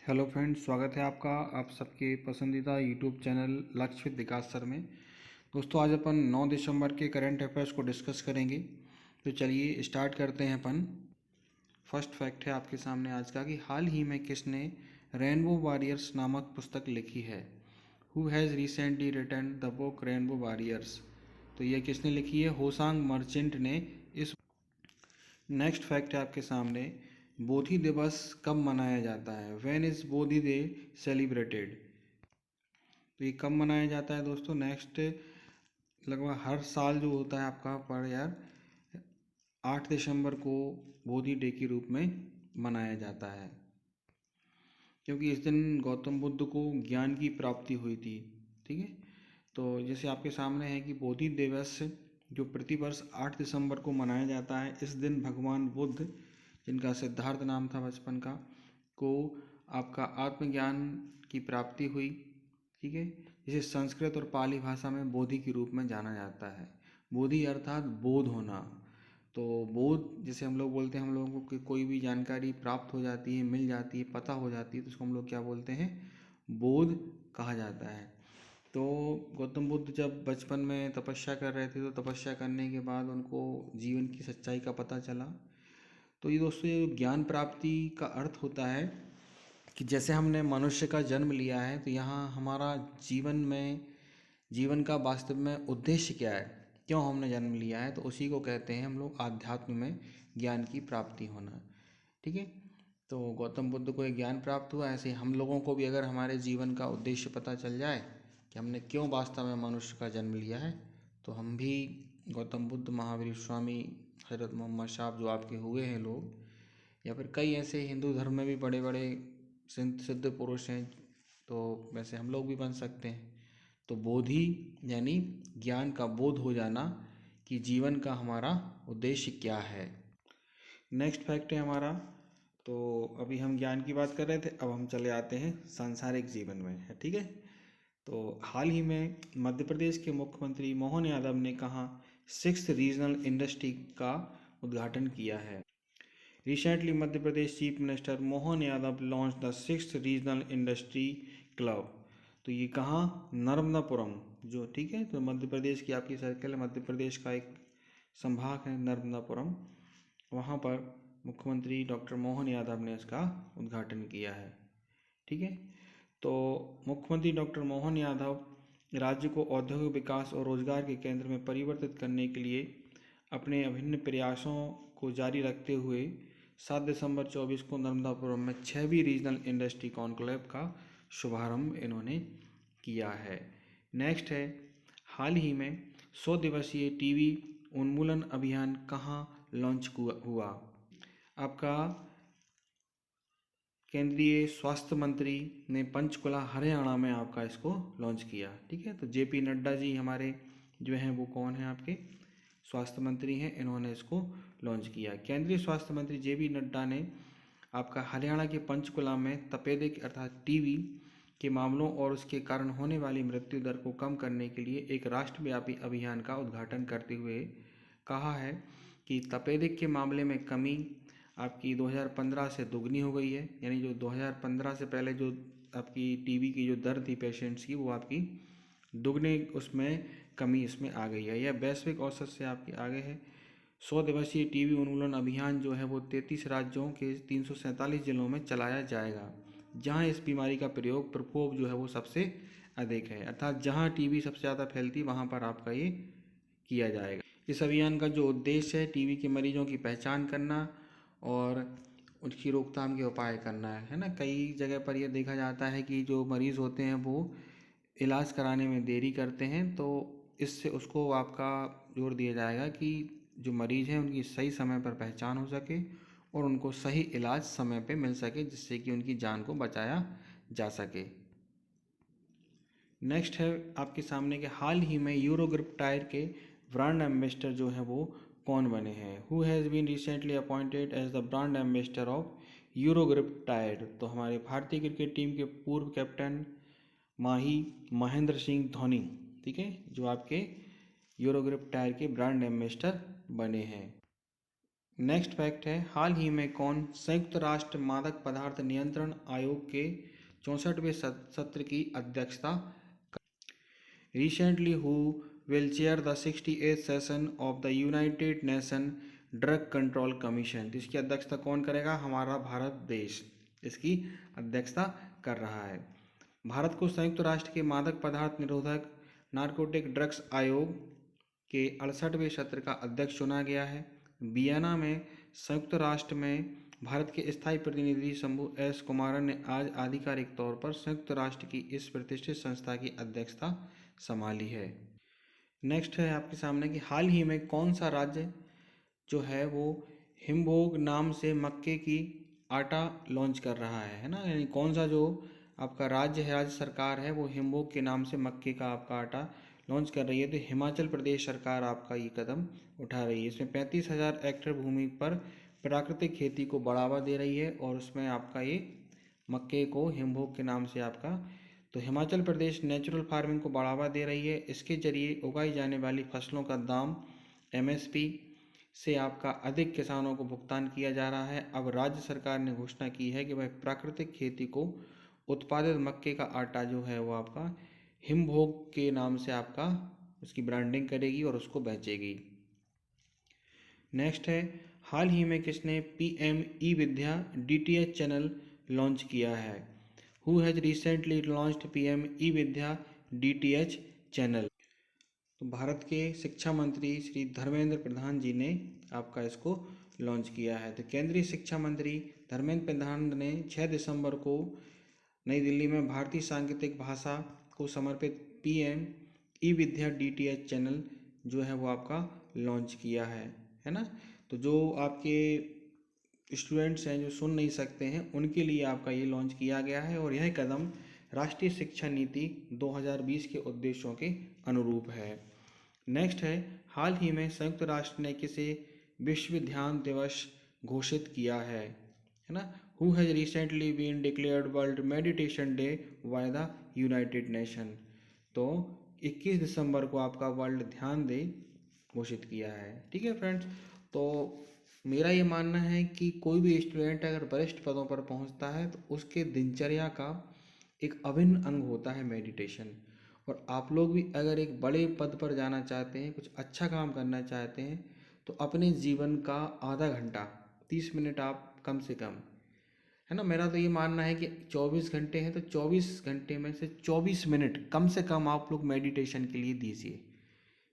Hello friends, स्वागत है आपका आप सबके पसंदीदा यूट्यूब चैनल लक्ष्य विद विकास सर में। दोस्तों, आज अपन 9 दिसंबर के करंट अफेयर्स को डिस्कस करेंगे। तो चलिए स्टार्ट करते हैं अपन। फर्स्ट फैक्ट है आपके सामने आज का कि हाल ही में किसने रेनबो वॉरियर्स नामक पुस्तक लिखी है। Who has recently written the book Rainbow Warriors. तो ये किसने लिखी है? होसांग मर्चेंट ने इस। नेक्स्ट फैक्ट है आपके सामने, बोधि दिवस कब मनाया जाता है? When is Bodhi day celebrated? तो ये कब मनाया जाता है दोस्तों? नेक्स्ट, लगभग हर साल जो होता है आपका पर यार 8 दिसंबर को बोधि डे के रूप में मनाया जाता है, क्योंकि इस दिन गौतम बुद्ध को ज्ञान की प्राप्ति हुई थी। ठीक है, तो जैसे आपके सामने है कि बोधि दिवस जो प्रतिवर्ष 8 दिसंबर को मनाया जाता है, इस दिन भगवान बुद्ध, जिनका सिद्धार्थ नाम था बचपन का, को आपका आत्मज्ञान की प्राप्ति हुई। ठीक है, जिसे संस्कृत और पाली भाषा में बोधि के रूप में जाना जाता है। बोधि अर्थात बोध होना। तो बोध जैसे हम लोग बोलते हैं, हम लोगों को कोई भी जानकारी प्राप्त हो जाती है, मिल जाती है, पता हो जाती है, तो उसको हम लोग क्या बोलते हैं? बोध कहा जाता है। तो गौतम बुद्ध जब बचपन में तपस्या कर रहे थे, तो तपस्या करने के बाद उनको जीवन की सच्चाई का पता चला। तो ये दोस्तों, ये ज्ञान प्राप्ति का अर्थ होता है कि जैसे हमने मनुष्य का जन्म लिया है, तो यहाँ हमारा जीवन का वास्तव में उद्देश्य क्या है, क्यों हमने जन्म लिया है, तो उसी को कहते हैं हम लोग आध्यात्म में ज्ञान की प्राप्ति होना। ठीक है, तो गौतम बुद्ध को एक ज्ञान प्राप्त हुआ, ऐसे हम लोगों को भी अगर हमारे जीवन का उद्देश्य पता चल जाए कि हमने क्यों वास्तव में मनुष्य का जन्म लिया है, तो हम भी गौतम बुद्ध, महावीर स्वामी, हजरत मोहम्मद साहब जो आपके हुए हैं लोग, या फिर कई ऐसे हिंदू धर्म में भी बड़े बड़े सिद्ध पुरुष हैं, तो वैसे हम लोग भी बन सकते हैं। तो बोधि यानी ज्ञान का बोध हो जाना कि जीवन का हमारा उद्देश्य क्या है। नेक्स्ट फैक्ट है हमारा, तो अभी हम ज्ञान की बात कर रहे थे, अब हम चले आते हैं सांसारिक जीवन में है। ठीक है, तो हाल ही में मध्य प्रदेश के मुख्यमंत्री मोहन यादव ने कहा 6th रीजनल इंडस्ट्री का उद्घाटन किया है। Recently Madhya Pradesh chief minister Mohan Yadav launch the 6th regional industry club. तो ये कहाँ? नर्मदापुरम जो, ठीक है, तो मध्य प्रदेश की आपकी सर्कल है, मध्य प्रदेश का एक संभाग है नर्मदापुरम, वहाँ पर मुख्यमंत्री डॉक्टर मोहन यादव ने इसका उद्घाटन किया है। ठीक है, तो मुख्यमंत्री डॉक्टर मोहन यादव राज्य को औद्योगिक विकास और रोजगार के केंद्र में परिवर्तित करने के लिए अपने अभिन्न प्रयासों को जारी रखते हुए 7 दिसंबर 24 को नर्मदापुरम में 6वीं रीजनल इंडस्ट्री कॉन्क्लेव का शुभारंभ इन्होंने किया है। नेक्स्ट है, हाल ही में 100 दिवसीय टीबी उन्मूलन अभियान कहाँ लॉन्च हुआ? आपका केंद्रीय स्वास्थ्य मंत्री ने पंचकुला हरियाणा में आपका इसको लॉन्च किया। ठीक है, तो जेपी नड्डा जी हमारे जो हैं वो कौन है? आपके स्वास्थ्य मंत्री हैं, इन्होंने इसको लॉन्च किया। केंद्रीय स्वास्थ्य मंत्री जेपी नड्डा ने आपका हरियाणा के पंचकुला में तपेदिक अर्थात टीबी के मामलों और उसके कारण होने वाली मृत्यु दर को कम करने के लिए एक राष्ट्रव्यापी अभियान का उद्घाटन करते हुए कहा है कि तपेदिक के मामले में कमी आपकी 2015 से दोगुनी हो गई है। यानी जो 2015 से पहले जो आपकी टीबी की जो दर थी पेशेंट्स की, वो आपकी दुगने उसमें कमी इसमें आ गई है। यह वैश्विक औसत से आपकी आगे है। 100 दिवसीय टीबी उन्मूलन अभियान जो है वो 33 राज्यों के 347 जिलों में चलाया जाएगा, जहां इस बीमारी का प्रकोप जो है वो सबसे अधिक है। अर्थात जहां टीबी सबसे ज़्यादा फैलती वहां पर आपका ये किया जाएगा। इस अभियान का जो उद्देश्य है, टीबी के मरीजों की पहचान करना और उसकी रोकथाम के उपाय करना है ना। कई जगह पर यह देखा जाता है कि जो मरीज़ होते हैं वो इलाज कराने में देरी करते हैं, तो इससे उसको आपका जोर दिया जाएगा कि जो मरीज़ हैं उनकी सही समय पर पहचान हो सके और उनको सही इलाज समय पे मिल सके, जिससे कि उनकी जान को बचाया जा सके। नेक्स्ट है आपके सामने के हाल ही में यूरोग्रिप टायर के ब्रांड एम्बेसडर जो है वो कौन बने हैं? Who has been recently appointed as the brand ambassador of Eurogrip tyre? तो हमारे भारतीय क्रिकेट टीम के पूर्व कैप्टन महेंद्र सिंह धोनी, ठीक है, जो आपके यूरोग्रिप टायर के ब्रांड एम्बेसडर बने हैं। नेक्स्ट फैक्ट है, हाल ही में कौन संयुक्त राष्ट्र मादक पदार्थ नियंत्रण आयोग के 64वें सत्र की अध्यक्षता? Recently, who will chair the 68th session of the United Nations drug control commission? इसकी अध्यक्षता कौन करेगा? हमारा भारत देश इसकी अध्यक्षता कर रहा है। भारत को संयुक्त राष्ट्र के मादक पदार्थ निरोधक नारकोटिक ड्रग्स आयोग के 68वें सत्र का अध्यक्ष चुना गया है। वियना में संयुक्त राष्ट्र में भारत के स्थायी प्रतिनिधि शंभू एस कुमारन ने आज आधिकारिक तौर पर संयुक्त राष्ट्र की इस प्रतिष्ठित संस्था की अध्यक्षता संभाली है। नेक्स्ट है आपके सामने कि हाल ही में कौन सा राज्य जो है वो हिमभोग नाम से मक्के की आटा लॉन्च कर रहा है ना, यानी कौन सा जो आपका राज्य है, राज्य सरकार है, वो हिमभोग के नाम से मक्के का आपका आटा लॉन्च कर रही है। तो हिमाचल प्रदेश सरकार आपका ये कदम उठा रही है। इसमें 35,000 हेक्टेयर भूमि पर प्राकृतिक खेती को बढ़ावा दे रही है और उसमें आपका ये मक्के को हिमभोग के नाम से आपका, तो हिमाचल प्रदेश नेचुरल फार्मिंग को बढ़ावा दे रही है। इसके जरिए उगाई जाने वाली फसलों का दाम एमएसपी से आपका अधिक किसानों को भुगतान किया जा रहा है। अब राज्य सरकार ने घोषणा की है कि वह प्राकृतिक खेती को उत्पादित मक्के का आटा जो है वो आपका हिमभोग के नाम से आपका उसकी ब्रांडिंग करेगी और उसको बेचेगी। नेक्स्ट है, हाल ही में किसने पीएम ई विद्या डीटीएच चैनल लॉन्च किया है? Who has recently launched PM E Vidya DTH channel? तो भारत के शिक्षा मंत्री श्री धर्मेंद्र प्रधान जी ने आपका इसको लॉन्च किया है। तो केंद्रीय शिक्षा मंत्री धर्मेंद्र प्रधान ने 6 दिसंबर को नई दिल्ली में भारतीय सांकेतिक भाषा को समर्पित पीएम ई विद्या डीटीएच चैनल जो है वो आपका लॉन्च किया है ना। तो जो आपके स्टूडेंट्स हैं जो सुन नहीं सकते हैं उनके लिए आपका ये लॉन्च किया गया है और यह कदम राष्ट्रीय शिक्षा नीति 2020 के उद्देश्यों के अनुरूप है। नेक्स्ट है, हाल ही में संयुक्त राष्ट्र ने किसे विश्व ध्यान दिवस घोषित किया है ना? Who has recently been declared World Meditation Day by the United Nation? तो 21 दिसंबर को आपका वर्ल्ड ध्यान डे घोषित किया है। ठीक है फ्रेंड्स, तो मेरा ये मानना है कि कोई भी स्टूडेंट अगर वरिष्ठ पदों पर पहुंचता है तो उसके दिनचर्या का एक अभिन्न अंग होता है मेडिटेशन। और आप लोग भी अगर एक बड़े पद पर जाना चाहते हैं, कुछ अच्छा काम करना चाहते हैं, तो अपने जीवन का आधा घंटा 30 मिनट आप कम से कम, है ना, मेरा तो ये मानना है कि 24 घंटे हैं तो 24 घंटे में से 24 मिनट कम से कम आप लोग मेडिटेशन के लिए दीजिए।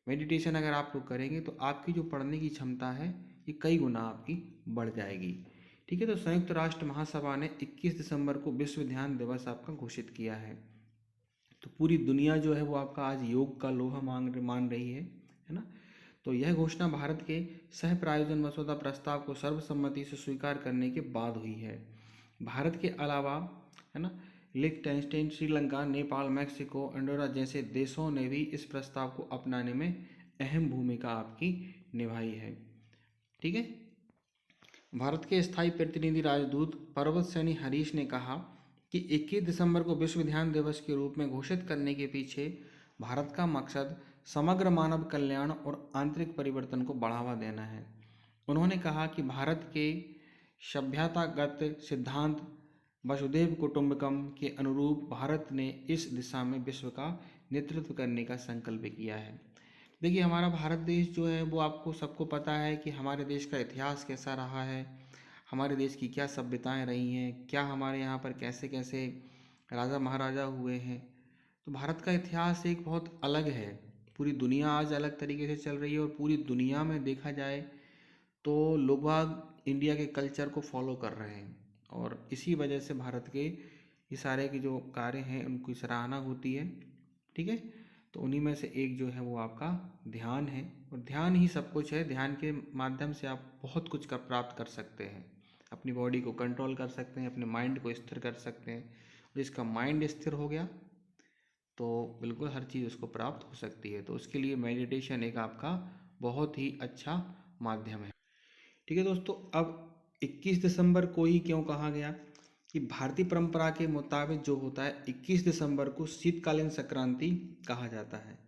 मेडिटेशन अगर आप लोग करेंगे तो आपकी जो पढ़ने की क्षमता है ये कई गुना आपकी बढ़ जाएगी। ठीक है, तो संयुक्त राष्ट्र महासभा ने 21 दिसंबर को विश्व ध्यान दिवस आपका घोषित किया है। तो पूरी दुनिया जो है वो आपका आज योग का लोहा मान रही है ना। तो यह घोषणा भारत के सह प्रायोजन मसौदा प्रस्ताव को सर्वसम्मति से स्वीकार करने के बाद हुई है। भारत के अलावा, है ना, लिechtenstein, श्रीलंका, नेपाल, मैक्सिको, अंडोरा जैसे देशों ने भी इस प्रस्ताव को अपनाने में अहम भूमिका आपकी निभाई है। ठीक है, भारत के स्थायी प्रतिनिधि राजदूत पर्वत सैनी हरीश ने कहा कि 21 दिसंबर को विश्व ध्यान दिवस के रूप में घोषित करने के पीछे भारत का मकसद समग्र मानव कल्याण और आंतरिक परिवर्तन को बढ़ावा देना है। उन्होंने कहा कि भारत के सभ्यतागत सिद्धांत वसुधैव कुटुंबकम के अनुरूप भारत ने इस दिशा में विश्व का नेतृत्व करने का संकल्प किया है। देखिए, हमारा भारत देश जो है वो आपको सबको पता है कि हमारे देश का इतिहास कैसा रहा है, हमारे देश की क्या सभ्यताएं रही हैं, क्या हमारे यहाँ पर कैसे कैसे राजा महाराजा हुए हैं। तो भारत का इतिहास एक बहुत अलग है। पूरी दुनिया आज अलग तरीके से चल रही है और पूरी दुनिया में देखा जाए तो लोग बाग इंडिया के कल्चर को फॉलो कर रहे हैं और इसी वजह से भारत के ये सारे के जो कार्य हैं उनकी सराहना होती है। ठीक है, तो उन्हीं में से एक जो है वो आपका ध्यान है और ध्यान ही सब कुछ है। ध्यान के माध्यम से आप बहुत कुछ प्राप्त कर सकते हैं, अपनी बॉडी को कंट्रोल कर सकते हैं, अपने माइंड को स्थिर कर सकते हैं और जिसका माइंड स्थिर हो गया तो बिल्कुल हर चीज़ उसको प्राप्त हो सकती है। तो उसके लिए मेडिटेशन एक आपका बहुत ही अच्छा माध्यम है। ठीक है दोस्तों, अब 21 दिसंबर को ही क्यों कहा गया कि भारतीय परंपरा के मुताबिक जो होता है 21 दिसंबर को शीतकालीन संक्रांति कहा जाता है।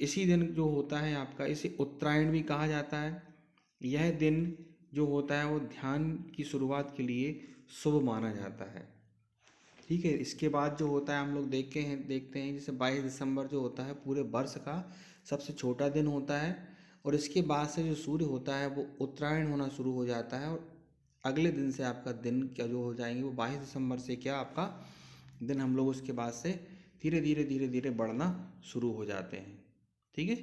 इसी दिन जो होता है आपका, इसे उत्तरायण भी कहा जाता है। यह दिन जो होता है वो ध्यान की शुरुआत के लिए शुभ माना जाता है। ठीक है, इसके बाद जो होता है हम लोग देखते हैं जैसे 22 दिसंबर जो होता है पूरे वर्ष का सबसे छोटा दिन होता है, और इसके बाद से जो सूर्य होता है वो उत्तरायण होना शुरू हो जाता है, और अगले दिन से आपका दिन क्या जो हो जाएंगे वो 22 दिसंबर से क्या आपका दिन हम लोग उसके बाद से धीरे धीरे बढ़ना शुरू हो जाते हैं। ठीक है,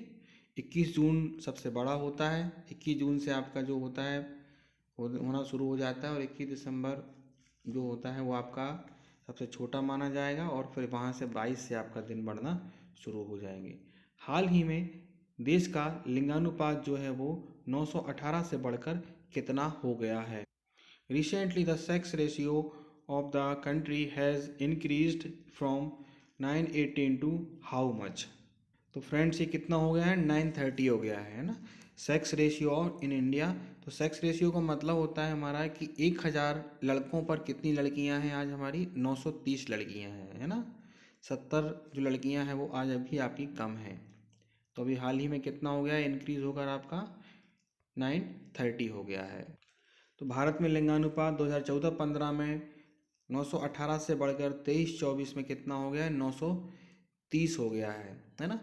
21 जून सबसे बड़ा होता है, 21 जून से आपका जो होता है होना शुरू हो जाता है, और 21 दिसंबर जो होता है वो आपका सबसे छोटा माना जाएगा, और फिर वहाँ से 22 से आपका दिन बढ़ना शुरू हो जाएंगे। हाल ही में देश का लिंगानुपात जो है वो 918 से बढ़कर कितना हो गया है? Recently, the sex ratio of the country has increased from 918 to how much? तो फ्रेंड्स ये कितना हो गया है? 930 हो गया है ना, सेक्स रेशियो इन इंडिया। तो सेक्स रेशियो का मतलब होता है हमारा कि 1000 लड़कों पर कितनी लड़कियां हैं? आज हमारी 930 लड़कियां हैं, है ना। 70 जो लड़कियां हैं वो आज अभी आपकी कम है। तो अभी हाल ही में कितना हो गया है? इंक्रीज होकर आपका 930 हो गया है। तो भारत में लिंगानुपात 2014-15 में 918 से बढ़कर 23-24 में कितना हो गया है? 930 हो गया है ना।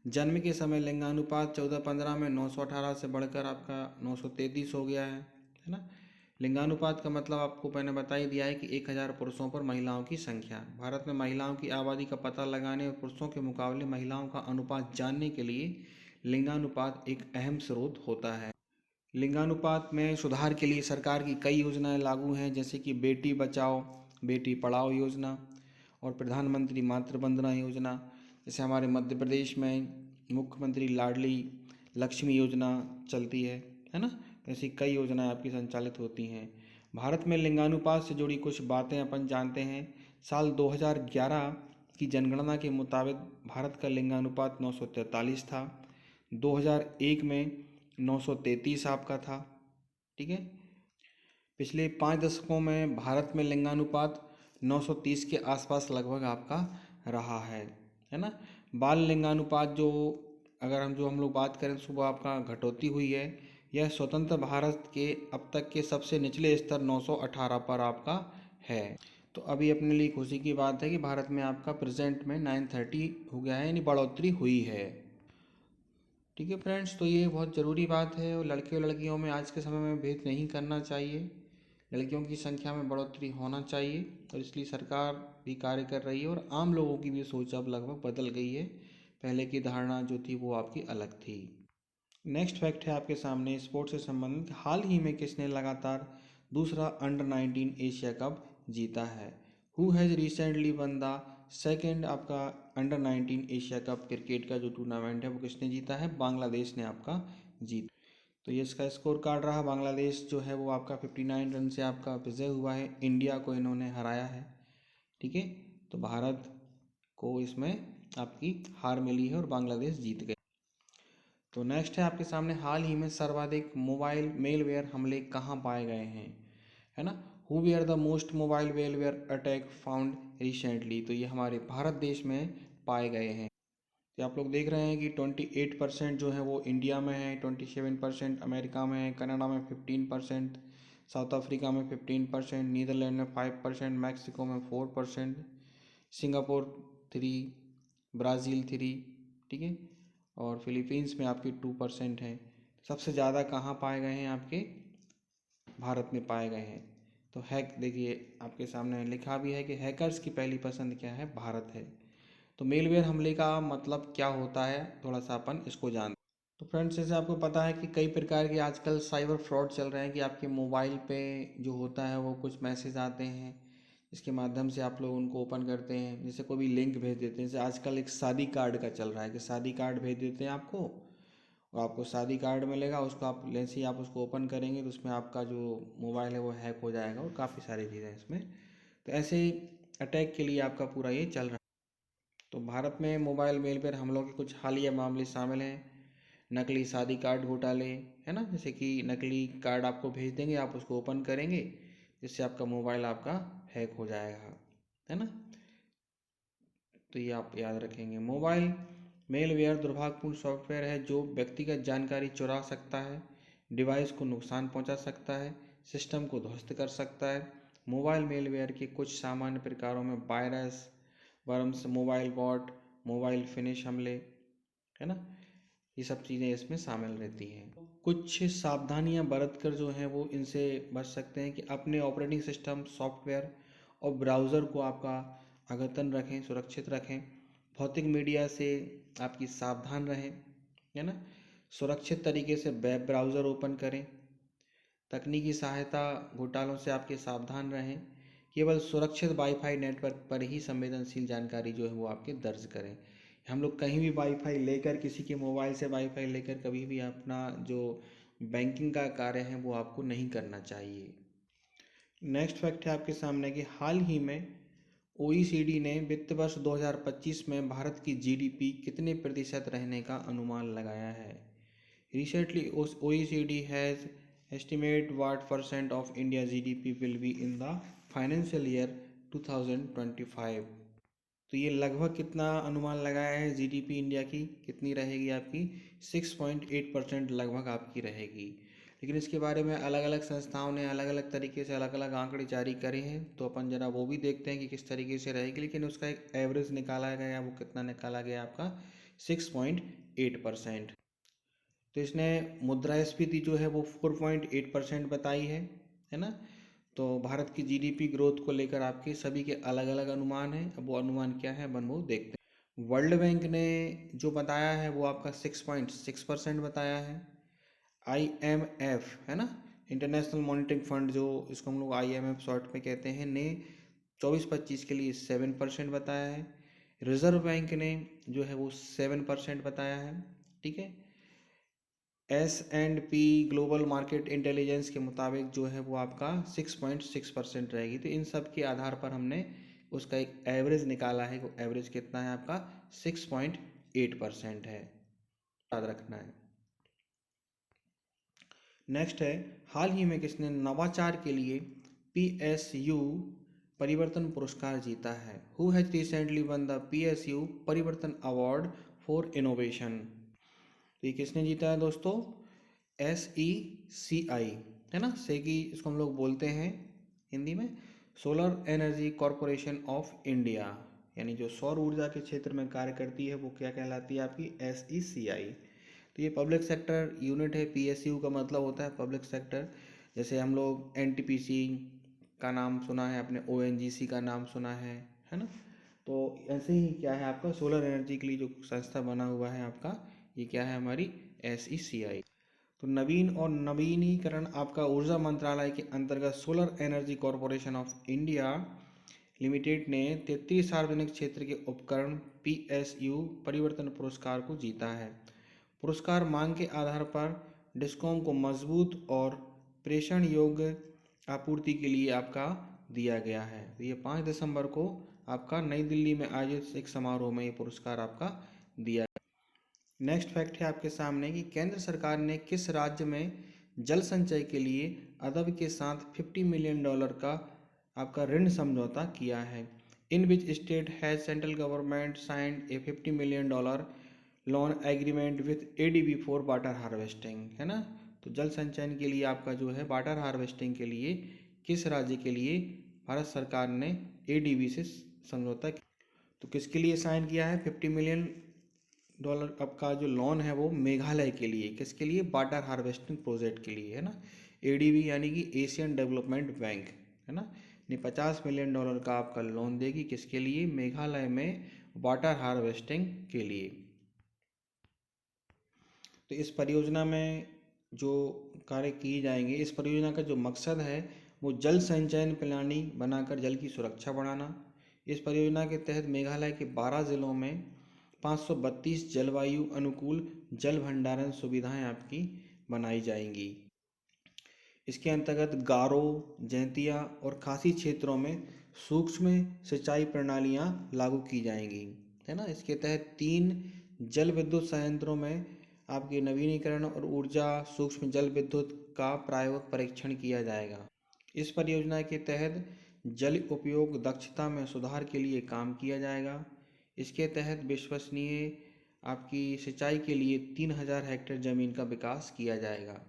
जन्म के समय लिंगानुपात 14-15 में 918 से बढ़कर आपका 933 हो गया है ना। लिंगानुपात का मतलब आपको मैंने बता ही दिया है कि 1000 पुरुषों पर महिलाओं की संख्या। भारत में महिलाओं की आबादी का पता लगाने और पुरुषों के मुकाबले महिलाओं का अनुपात जानने के लिए लिंगानुपात एक अहम स्रोत होता है। लिंगानुपात में सुधार के लिए सरकार की कई योजनाएं लागू हैं, जैसे कि बेटी बचाओ बेटी पढ़ाओ योजना और प्रधानमंत्री मातृ वंदना योजना। जैसे हमारे मध्य प्रदेश में मुख्यमंत्री लाडली लक्ष्मी योजना चलती है ना। ऐसी कई योजनाएं आपकी संचालित होती हैं। भारत में लिंगानुपात से जुड़ी कुछ बातें अपन जानते हैं। साल 2011 की जनगणना के मुताबिक भारत का लिंगानुपात 943 था। 2001 में 933 आपका था। ठीक है, पिछले 5 दशकों में भारत में लिंगानुपात 930 के आसपास लगभग आपका रहा है ना। बाल लिंगानुपात जो अगर हम लोग बात करें तो सुबह आपका घटोती हुई है। यह स्वतंत्र भारत के अब तक के सबसे निचले स्तर 918 पर आपका है। तो अभी अपने लिए खुशी की बात है कि भारत में आपका प्रेजेंट में 930 हो गया है, यानी बढ़ोतरी हुई है। ठीक है फ्रेंड्स, तो ये बहुत ज़रूरी बात है, और लड़के और लड़कियों में आज के समय में भेद नहीं करना चाहिए। लड़कियों की संख्या में बढ़ोतरी होना चाहिए, और इसलिए सरकार भी कार्य कर रही है, और आम लोगों की भी सोच अब लगभग बदल गई है। पहले की धारणा जो थी वो आपकी अलग थी। नेक्स्ट फैक्ट है आपके सामने स्पोर्ट्स से संबंधित। हाल ही में किसने लगातार दूसरा अंडर-19 एशिया कप जीता है? Who has recently one the second आपका अंडर-19 एशिया कप क्रिकेट का जो टूर्नामेंट है वो किसने जीता है? बांग्लादेश ने आपका जीता। तो ये इसका स्कोर कार्ड रहा। बांग्लादेश जो है वो आपका 59 रन से आपका विजय हुआ है। इंडिया को इन्होंने हराया है। ठीक है, तो भारत को इसमें आपकी हार मिली है और बांग्लादेश जीत गए। तो नेक्स्ट है आपके सामने, हाल ही में सर्वाधिक मोबाइल मेलवेयर हमले कहाँ पाए गए हैं? है ना, who where the most mobile malware attack found recently? तो ये हमारे भारत देश में पाए गए हैं। तो आप लोग देख रहे हैं कि 28% जो है वो इंडिया में है, 27% अमेरिका में है, कनाडा में 15%, साउथ अफ्रीका में 15%, नीदरलैंड में 5%, मैक्सिको में 4%, सिंगापुर 3, ब्राज़ील 3, ठीक है, और फिलीपींस में आपके 2% है। सबसे ज़्यादा कहाँ पाए गए हैं? आपके भारत में पाए गए हैं। तो हैक देखिए आपके सामने लिखा भी है कि हैकर्स की पहली पसंद क्या है? भारत है। तो मेलवेयर हमले का मतलब क्या होता है, थोड़ा सा अपन इसको जानते हैं। तो फ्रेंड्स, जैसे आपको पता है कि कई प्रकार के आजकल साइबर फ्रॉड चल रहे हैं कि आपके मोबाइल पे जो होता है वो कुछ मैसेज आते हैं, इसके माध्यम से आप लोग उनको ओपन करते हैं। जैसे कोई भी लिंक भेज देते हैं, जैसे आजकल एक शादी कार्ड का चल रहा है कि शादी कार्ड भेज देते हैं आपको, और आपको शादी कार्ड मिलेगा, उसको आप जैसे ही आप उसको ओपन करेंगे तो उसमें आपका जो मोबाइल है वो हैक हो जाएगा, और काफ़ी सारी चीज़ें इसमें। तो ऐसे ही अटैक के लिए आपका पूरा ये चल रहा है। तो भारत में मोबाइल मेलवेयर हमलों के कुछ हालिया मामले शामिल हैं। नकली शादी कार्ड घोटाले, है ना, जैसे कि नकली कार्ड आपको भेज देंगे, आप उसको ओपन करेंगे, जिससे आपका मोबाइल आपका हैक हो जाएगा, है ना। तो ये आप याद रखेंगे। मोबाइल मेलवेयर दुर्भावनापूर्ण सॉफ्टवेयर है जो व्यक्तिगत जानकारी चुरा सकता है। डिवाइस को नुकसान पहुंचा सकता है, सिस्टम को ध्वस्त कर सकता है। मोबाइल मेलवेयर के कुछ सामान्य प्रकारों में virus, worms, mobile bot, mobile phishing हमले, है ना, ये सब चीज़ें इसमें शामिल रहती हैं। कुछ सावधानियां बरत कर जो है वो इनसे बच सकते हैं कि अपने ऑपरेटिंग सिस्टम, सॉफ्टवेयर और ब्राउज़र को आपका अद्यतन रखें, सुरक्षित रखें। भौतिक मीडिया से आपकी सावधान रहें, है ना। सुरक्षित तरीके से वेब ब्राउज़र ओपन करें। तकनीकी सहायता घोटालों से आपके सावधान रहें। केवल सुरक्षित वाईफाई नेटवर्क पर ही संवेदनशील जानकारी जो है वो आपके दर्ज करें। हम लोग कहीं भी वाईफाई लेकर, किसी के मोबाइल से वाईफाई लेकर कभी भी अपना जो बैंकिंग का कार्य है वो आपको नहीं करना चाहिए। नेक्स्ट फैक्ट है आपके सामने कि हाल ही में ओईसीडी ने वित्त वर्ष 2025 में भारत की जीडीपी कितने प्रतिशत रहने का अनुमान लगाया है। Recently OECD has estimate what percent of India's GDP will be in the financial year 2025। तो ये लगभग कितना अनुमान लगाया है, जीडीपी इंडिया की कितनी रहेगी आपकी, 6.8% लगभग आपकी रहेगी। लेकिन इसके बारे में अलग अलग संस्थाओं ने अलग अलग तरीके से अलग अलग आंकड़े जारी करे हैं, तो अपन जरा वो भी देखते हैं कि किस तरीके से रहेगी। लेकिन उसका एक एवरेज निकाला गया, वो कितना निकाला गया आपका, 6.8%। तो इसने मुद्रास्फीति जो है वो 4.8% बताई है ना। तो भारत की जीडीपी ग्रोथ को लेकर आपके सभी के अलग अलग अनुमान हैं। अब वो अनुमान क्या है अपन वो देखते हैं। वर्ल्ड बैंक ने जो बताया है वो आपका 6.6% बताया है। IMF है ना, इंटरनेशनल मॉनिटरिंग फंड, जो इसको हम लोग IMF शॉर्ट में कहते हैं, ने 24-25 के लिए 7% बताया है। रिजर्व बैंक ने जो है वो 7% बताया है, ठीक है। S&P ग्लोबल मार्केट इंटेलिजेंस के मुताबिक जो है वो आपका 6.6% रहेगी। तो इन सब के आधार पर हमने उसका एक एवरेज निकाला है। वो एवरेज कितना है आपका, 6.8% है, याद रखना है। नेक्स्ट है, हाल ही में किसने नवाचार के लिए PSU परिवर्तन पुरस्कार जीता है। Who has recently one the PSU परिवर्तन अवार्ड फॉर इनोवेशन। तो ये किसने जीता है दोस्तों, SECI है ना, सेगी इसको हम लोग बोलते हैं हिंदी में, solar energy corporation of India, यानी जो सौर ऊर्जा के क्षेत्र में कार्य करती है वो क्या कहलाती है आपकी, SECI। तो ये पब्लिक सेक्टर यूनिट है। PSU का मतलब होता है पब्लिक सेक्टर। जैसे हम लोग NTPC का नाम सुना है, अपने ONGC का नाम सुना है ना। तो ऐसे ही क्या है आपका, सोलर एनर्जी के लिए जो संस्था बना हुआ है आपका, ये क्या है हमारी, SECI। तो नवीन और नवीनीकरण आपका ऊर्जा मंत्रालय के अंतर्गत solar energy corporation of India limited ने 33 सार्वजनिक क्षेत्र के उपकरण PSU परिवर्तन पुरस्कार को जीता है। पुरस्कार मांग के आधार पर डिस्कॉम को मजबूत और प्रेषण योग्य आपूर्ति के लिए आपका दिया गया है। तो ये 5 दिसंबर को आपका नई दिल्ली में आयोजित एक समारोह में ये पुरस्कार आपका दिया। नेक्स्ट फैक्ट है आपके सामने कि केंद्र सरकार ने किस राज्य में जल संचय के लिए अदब के साथ $50 मिलियन का आपका ऋण समझौता किया है। In which state has central government signed a $50 million loan agreement with ADB for water harvesting, है ना। तो जल संचयन के लिए आपका जो है वाटर हार्वेस्टिंग के लिए किस राज्य के लिए भारत सरकार ने ADB से समझौता किया। तो किसके लिए साइन किया है, $50 मिलियन आपका जो लोन है वो मेघालय के लिए, किसके लिए, वाटर हार्वेस्टिंग प्रोजेक्ट के लिए, है ना। ADB यानी कि एशियन डेवलपमेंट बैंक, है ना। ये $50 मिलियन का आपका लोन देगी, किसके लिए, मेघालय में वाटर हार्वेस्टिंग के लिए। तो इस परियोजना में जो कार्य किए जाएंगे, इस परियोजना का जो मकसद है वो जल संचयन प्रणाली बनाकर जल की सुरक्षा बढ़ाना। इस परियोजना के तहत मेघालय के 12 जिलों में 532 जलवायु अनुकूल जल भंडारण सुविधाएं आपकी बनाई जाएंगी। इसके अंतर्गत गारो, जैंतिया और खासी क्षेत्रों में सूक्ष्म सिंचाई प्रणालियां लागू की जाएंगी, है ना। इसके तहत 3 जल विद्युत संयंत्रों में आपके नवीनीकरण और ऊर्जा सूक्ष्म जल विद्युत का प्रायोगिक परीक्षण किया जाएगा। इस परियोजना के तहत जल उपयोग दक्षता में सुधार के लिए काम किया जाएगा। इसके तहत विश्वसनीय आपकी सिंचाई के लिए 3000 हेक्टेयर जमीन का विकास किया जाएगा।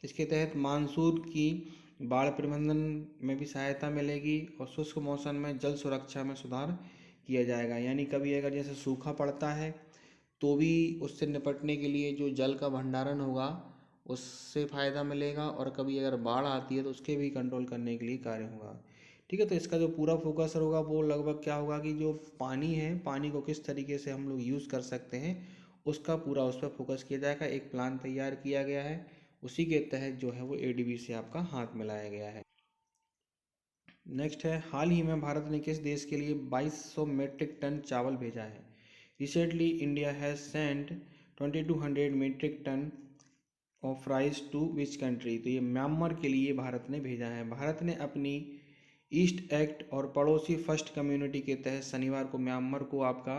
इसके तहत मानसून की बाढ़ प्रबंधन में भी सहायता मिलेगी और शुष्क मौसम में जल सुरक्षा में सुधार किया जाएगा। यानी कभी अगर जैसे सूखा पड़ता है तो भी उससे निपटने के लिए जो जल का भंडारण होगा उससे फ़ायदा मिलेगा, और कभी अगर बाढ़ आती है तो उसके भी कंट्रोल करने के लिए कार्य होगा। ठीक है, तो इसका जो पूरा फोकस होगा वो लगभग क्या होगा कि जो पानी है, पानी को किस तरीके से हम लोग यूज़ कर सकते हैं उसका पूरा उस पर फोकस किया जाएगा। एक प्लान तैयार किया गया है, उसी के तहत जो है वो एडीबी से आपका हाथ मिलाया गया है। नेक्स्ट है, हाल ही में भारत ने किस देश के लिए 2200 मीट्रिक टन चावल भेजा है? Recently India has sent 2200 metric ton of rice to which country? तो ये म्यांमार के लिए भारत ने भेजा है। भारत ने अपनी ईस्ट एक्ट और पड़ोसी फर्स्ट कम्युनिटी के तहत शनिवार को म्यांमार को आपका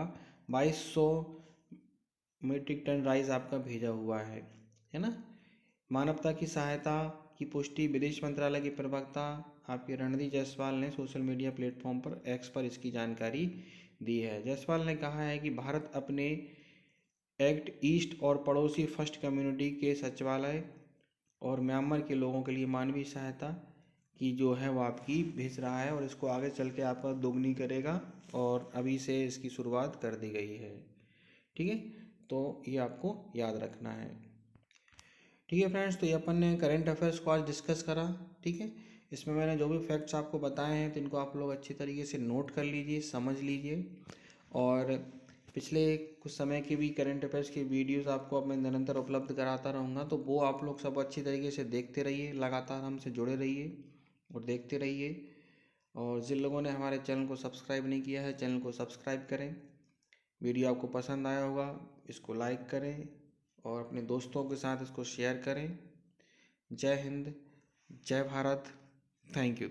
2200 मीट्रिक टन राइस आपका भेजा हुआ है ना। मानवता की सहायता की पुष्टि विदेश मंत्रालय के प्रवक्ता आपके रणदीप जायसवाल ने सोशल मीडिया प्लेटफॉर्म पर एक्स पर इसकी जानकारी दी है। जायसवाल ने कहा है कि भारत अपने एक्ट ईस्ट और पड़ोसी फर्स्ट कम्युनिटी के सचिवालय और म्यांमार के लोगों के लिए मानवीय सहायता की जो है वो आपकी भेज रहा है, और इसको आगे चल के आपका दोगुनी करेगा, और अभी से इसकी शुरुआत कर दी गई है। ठीक है, तो ये आपको याद रखना है। ठीक है फ्रेंड्स, तो ये अपन ने करेंट अफेयर्स को आज डिस्कस करा। ठीक है, इसमें मैंने जो भी फैक्ट्स आपको बताए हैं तो इनको आप लोग अच्छी तरीके से नोट कर लीजिए, समझ लीजिए, और पिछले कुछ समय के भी करंट अफेयर्स की वीडियोस आपको अब मैं निरंतर उपलब्ध कराता रहूँगा, तो वो आप लोग सब अच्छी तरीके से देखते रहिए, लगातार हमसे जुड़े रहिए और देखते रहिए। और जिन लोगों ने हमारे चैनल को सब्सक्राइब नहीं किया है, चैनल को सब्सक्राइब करें। वीडियो आपको पसंद आया होगा, इसको लाइक करें और अपने दोस्तों के साथ इसको शेयर करें। जय हिंद, जय भारत, थैंक यू।